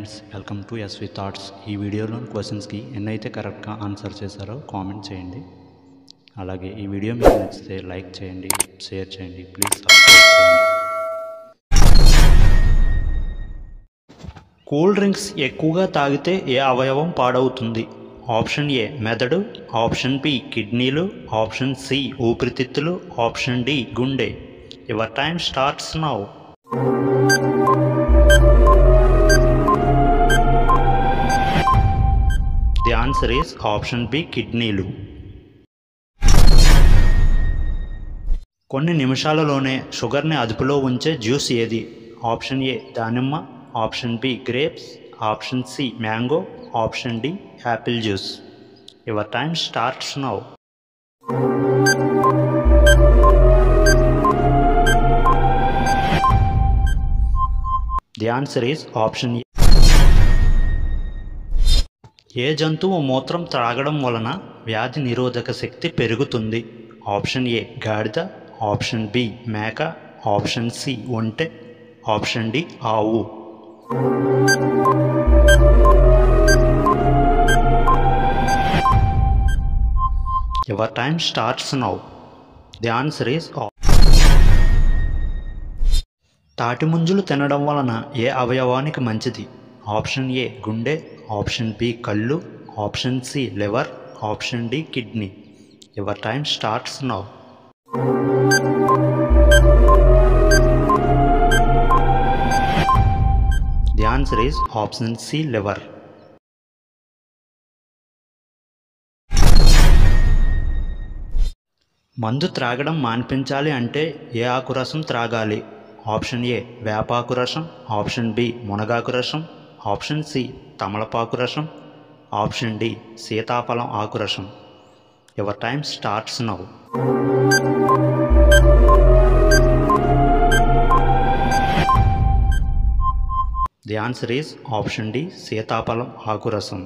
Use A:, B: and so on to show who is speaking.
A: Friends, welcome to SV thoughts. ఈ వీడియోలోని క్వశ్చన్స్కి ఎన్నైతే కరెక్ట్గా ఆన్సర్ చేశారో కామెంట్ చేయండి. అలాగే ఈ వీడియో మీకు నచ్చితే లైక్ చేయండి, షేర్ చేయండి, ప్లీజ్ సబ్స్క్రైబ్ చేయండి. కూల్ డ్రింక్స్ ఎక్కువగా తాగితే ఏ అవయవం పాడవుతుంది? ఆప్షన్ ఏ మెదడు, ఆప్షన్ బి కిడ్నీలు, ఆప్షన్ సి ఊపిరితిత్తులు, ఆప్షన్ డి గుండె. Your time starts now. The answer is option B కిడ్నీలు. కొన్ని నిమిషాలలోనే షుగర్ని అదుపులో ఉంచే జ్యూస్ ఏది? ఆప్షన్ ఏ దానిమ్మ, option B grapes, option C mango, option D apple juice. Your time starts now. The answer is option A. ఏ జంతువు మూత్రం త్రాగడం వలన వ్యాధి నిరోధక శక్తి పెరుగుతుంది? ఆప్షన్ ఏ గాడిద, ఆప్షన్ బి మేక, ఆప్షన్ సి ఒంటె, ఆప్షన్ డి ఆవు. Your time starts now. The answer is తాటి ముంజులు తినడం వలన ఏ అవయవానికి మంచిది? ఆప్షన్ ఏ గుండె, ఆప్షన్ బి కళ్ళు, option C liver, option D kidney. Your time starts now. The answer is option C liver. మందు త్రాగడం మాన్పించాలి అంటే ఏ ఆకు రసం త్రాగాలి? ఆప్షన్ ఏ వేపాకు రసం, ఆప్షన్ బి మునగాకు రసం, ఆప్షన్ సి తమలపాకు రసం, ఆప్షన్ డి సీతాఫలం ఆకు రసం. Your time starts now. The answer is option D సీతాఫలం ఆకు రసం.